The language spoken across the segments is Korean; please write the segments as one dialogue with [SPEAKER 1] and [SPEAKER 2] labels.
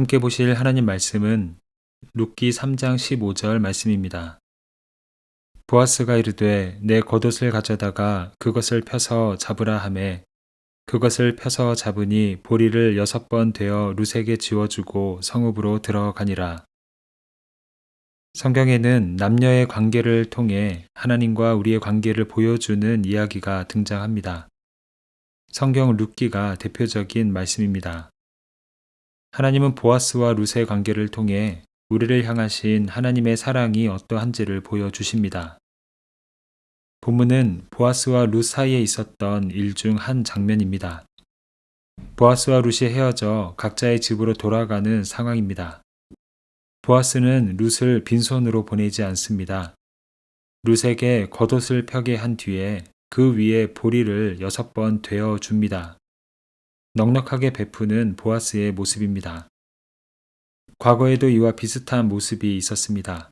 [SPEAKER 1] 함께 보실 하나님 말씀은 룻기 3장 15절 말씀입니다. 보아스가 이르되 내 겉옷을 가져다가 그것을 펴서 잡으라 하매 그것을 펴서 잡으니 보리를 6번 되어 룻에게 지워주고 성읍으로 들어가니라. 성경에는 남녀의 관계를 통해 하나님과 우리의 관계를 보여주는 이야기가 등장합니다. 성경 룻기가 대표적인 말씀입니다. 하나님은 보아스와 룻의 관계를 통해 우리를 향하신 하나님의 사랑이 어떠한지를 보여주십니다. 본문은 보아스와 룻 사이에 있었던 일 중 한 장면입니다. 보아스와 룻이 헤어져 각자의 집으로 돌아가는 상황입니다. 보아스는 룻을 빈손으로 보내지 않습니다. 룻에게 겉옷을 펴게 한 뒤에 그 위에 보리를 6번 되어 줍니다. 넉넉하게 베푸는 보아스의 모습입니다. 과거에도 이와 비슷한 모습이 있었습니다.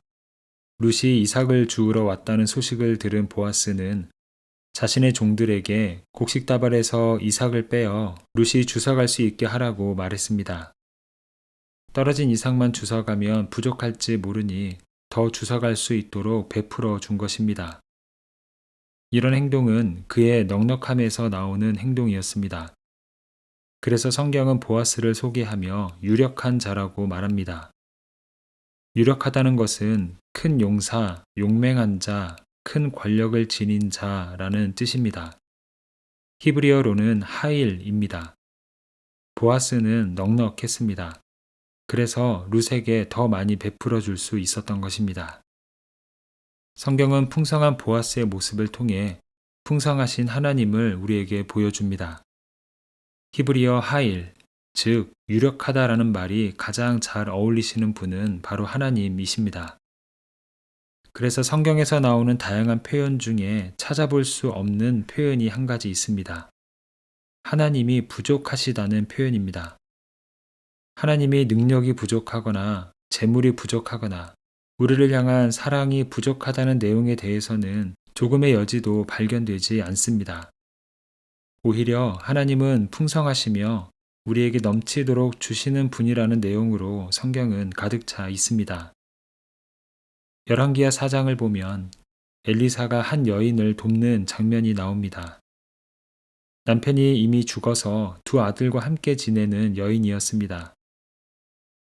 [SPEAKER 1] 룻이 이삭을 주우러 왔다는 소식을 들은 보아스는 자신의 종들에게 곡식다발에서 이삭을 빼어 룻이 주워갈 수 있게 하라고 말했습니다. 떨어진 이삭만 주워가면 부족할지 모르니 더 주워갈 수 있도록 베풀어 준 것입니다. 이런 행동은 그의 넉넉함에서 나오는 행동이었습니다. 그래서 성경은 보아스를 소개하며 유력한 자라고 말합니다. 유력하다는 것은 큰 용사, 용맹한 자, 큰 권력을 지닌 자라는 뜻입니다. 히브리어로는 하일입니다. 보아스는 넉넉했습니다. 그래서 룻에게 더 많이 베풀어 줄 수 있었던 것입니다. 성경은 풍성한 보아스의 모습을 통해 풍성하신 하나님을 우리에게 보여줍니다. 히브리어 하일, 즉 유력하다라는 말이 가장 잘 어울리시는 분은 바로 하나님이십니다. 그래서 성경에서 나오는 다양한 표현 중에 찾아볼 수 없는 표현이 한 가지 있습니다. 하나님이 부족하시다는 표현입니다. 하나님이 능력이 부족하거나 재물이 부족하거나 우리를 향한 사랑이 부족하다는 내용에 대해서는 조금의 여지도 발견되지 않습니다. 오히려 하나님은 풍성하시며 우리에게 넘치도록 주시는 분이라는 내용으로 성경은 가득 차 있습니다. 열왕기하 4장을 보면 엘리사가 한 여인을 돕는 장면이 나옵니다. 남편이 이미 죽어서 두 아들과 함께 지내는 여인이었습니다.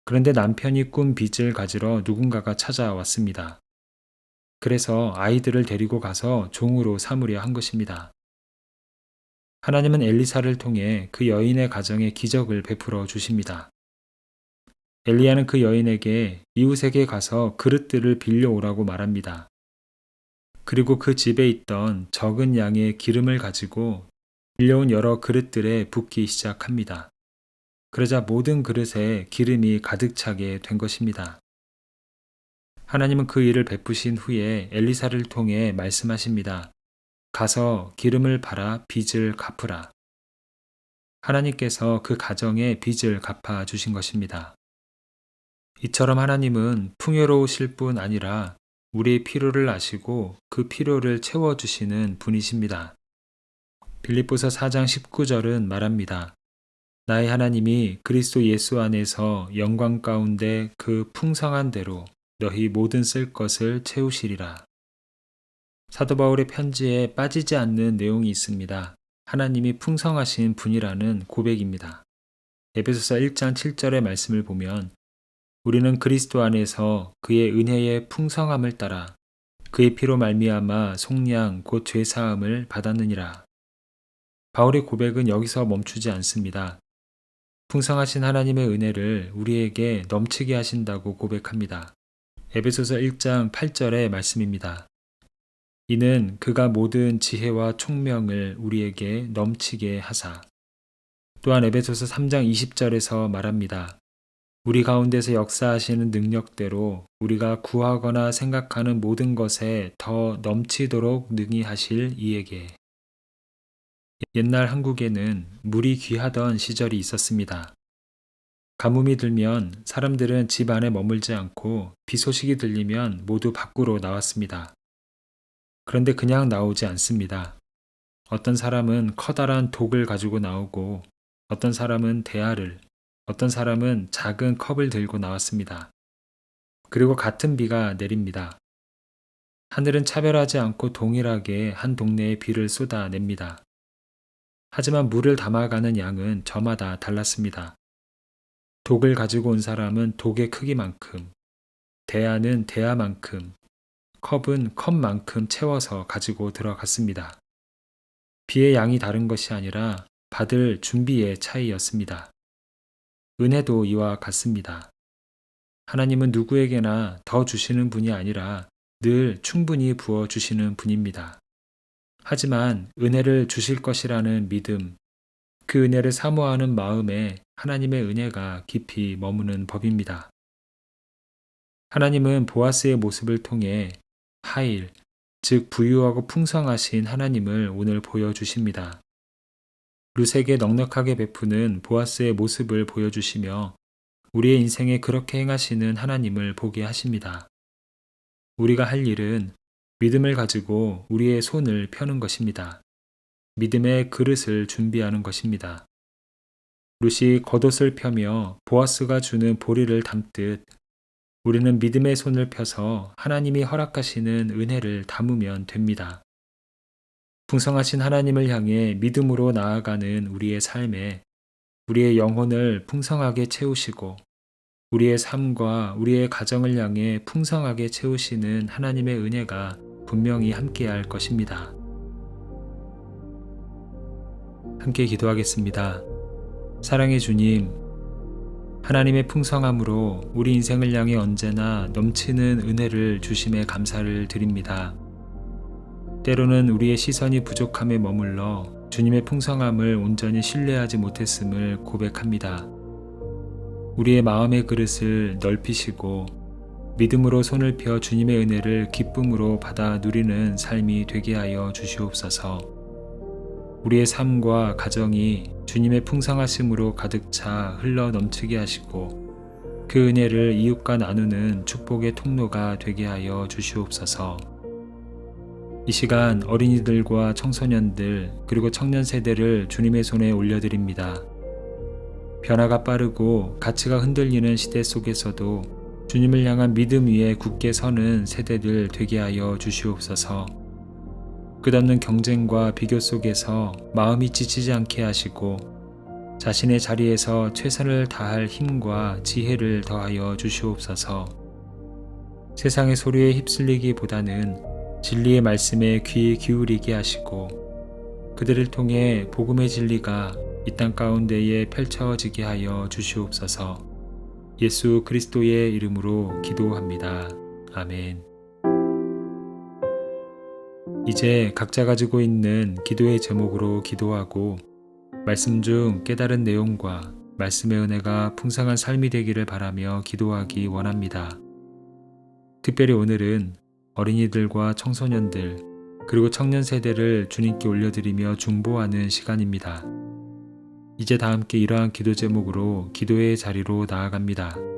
[SPEAKER 1] 그런데 남편이 꾼 빚을 가지러 누군가가 찾아왔습니다. 그래서 아이들을 데리고 가서 종으로 삼으려 한 것입니다. 하나님은 엘리사를 통해 그 여인의 가정에 기적을 베풀어 주십니다. 엘리야는 그 여인에게 이웃에게 가서 그릇들을 빌려오라고 말합니다. 그리고 그 집에 있던 적은 양의 기름을 가지고 빌려온 여러 그릇들에 붓기 시작합니다. 그러자 모든 그릇에 기름이 가득 차게 된 것입니다. 하나님은 그 일을 베푸신 후에 엘리사를 통해 말씀하십니다. 가서 기름을 팔아 빚을 갚으라. 하나님께서 그 가정의 빚을 갚아 주신 것입니다. 이처럼 하나님은 풍요로우실 뿐 아니라 우리의 필요를 아시고 그 필요를 채워주시는 분이십니다. 빌립보서 4장 19절은 말합니다. 나의 하나님이 그리스도 예수 안에서 영광 가운데 그 풍성한 대로 너희 모든 쓸 것을 채우시리라. 사도 바울의 편지에 빠지지 않는 내용이 있습니다. 하나님이 풍성하신 분이라는 고백입니다. 에베소서 1장 7절의 말씀을 보면 우리는 그리스도 안에서 그의 은혜의 풍성함을 따라 그의 피로 말미암아 속량 곧 죄 사함을 받았느니라. 바울의 고백은 여기서 멈추지 않습니다. 풍성하신 하나님의 은혜를 우리에게 넘치게 하신다고 고백합니다. 에베소서 1장 8절의 말씀입니다. 이는 그가 모든 지혜와 총명을 우리에게 넘치게 하사. 또한 에베소서 3장 20절에서 말합니다. 우리 가운데서 역사하시는 능력대로 우리가 구하거나 생각하는 모든 것에 더 넘치도록 능히 하실 이에게. 옛날 한국에는 물이 귀하던 시절이 있었습니다. 가뭄이 들면 사람들은 집 안에 머물지 않고 비 소식이 들리면 모두 밖으로 나왔습니다. 그런데 그냥 나오지 않습니다. 어떤 사람은 커다란 독을 가지고 나오고 어떤 사람은 대야를, 어떤 사람은 작은 컵을 들고 나왔습니다. 그리고 같은 비가 내립니다. 하늘은 차별하지 않고 동일하게 한 동네에 비를 쏟아냅니다. 하지만 물을 담아가는 양은 저마다 달랐습니다. 독을 가지고 온 사람은 독의 크기만큼, 대야는 대야만큼, 컵은 컵만큼 채워서 가지고 들어갔습니다. 비의 양이 다른 것이 아니라 받을 준비의 차이였습니다. 은혜도 이와 같습니다. 하나님은 누구에게나 더 주시는 분이 아니라 늘 충분히 부어 주시는 분입니다. 하지만 은혜를 주실 것이라는 믿음, 그 은혜를 사모하는 마음에 하나님의 은혜가 깊이 머무는 법입니다. 하나님은 보아스의 모습을 통해 하일, 즉 부유하고 풍성하신 하나님을 오늘 보여주십니다. 룻에게 넉넉하게 베푸는 보아스의 모습을 보여주시며 우리의 인생에 그렇게 행하시는 하나님을 보게 하십니다. 우리가 할 일은 믿음을 가지고 우리의 손을 펴는 것입니다. 믿음의 그릇을 준비하는 것입니다. 룻이 겉옷을 펴며 보아스가 주는 보리를 담듯 우리는 믿음의 손을 펴서 하나님이 허락하시는 은혜를 담으면 됩니다. 풍성하신 하나님을 향해 믿음으로 나아가는 우리의 삶에 우리의 영혼을 풍성하게 채우시고 우리의 삶과 우리의 가정을 향해 풍성하게 채우시는 하나님의 은혜가 분명히 함께할 것입니다. 함께 기도하겠습니다. 사랑의 주님, 하나님의 풍성함으로 우리 인생을 향해 언제나 넘치는 은혜를 주심에 감사를 드립니다. 때로는 우리의 시선이 부족함에 머물러 주님의 풍성함을 온전히 신뢰하지 못했음을 고백합니다. 우리의 마음의 그릇을 넓히시고 믿음으로 손을 펴 주님의 은혜를 기쁨으로 받아 누리는 삶이 되게 하여 주시옵소서. 우리의 삶과 가정이 주님의 풍성하심으로 가득 차 흘러 넘치게 하시고 그 은혜를 이웃과 나누는 축복의 통로가 되게 하여 주시옵소서. 이 시간 어린이들과 청소년들 그리고 청년 세대를 주님의 손에 올려드립니다. 변화가 빠르고 가치가 흔들리는 시대 속에서도 주님을 향한 믿음 위에 굳게 서는 세대들 되게 하여 주시옵소서. 끝없는 경쟁과 비교 속에서 마음이 지치지 않게 하시고 자신의 자리에서 최선을 다할 힘과 지혜를 더하여 주시옵소서. 세상의 소리에 휩쓸리기보다는 진리의 말씀에 귀 기울이게 하시고 그들을 통해 복음의 진리가 이 땅 가운데에 펼쳐지게 하여 주시옵소서. 예수 그리스도의 이름으로 기도합니다. 아멘. 이제 각자 가지고 있는 기도의 제목으로 기도하고 말씀 중 깨달은 내용과 말씀의 은혜가 풍성한 삶이 되기를 바라며 기도하기 원합니다. 특별히 오늘은 어린이들과 청소년들 그리고 청년 세대를 주님께 올려드리며 중보하는 시간입니다. 이제 다 함께 이러한 기도 제목으로 기도의 자리로 나아갑니다.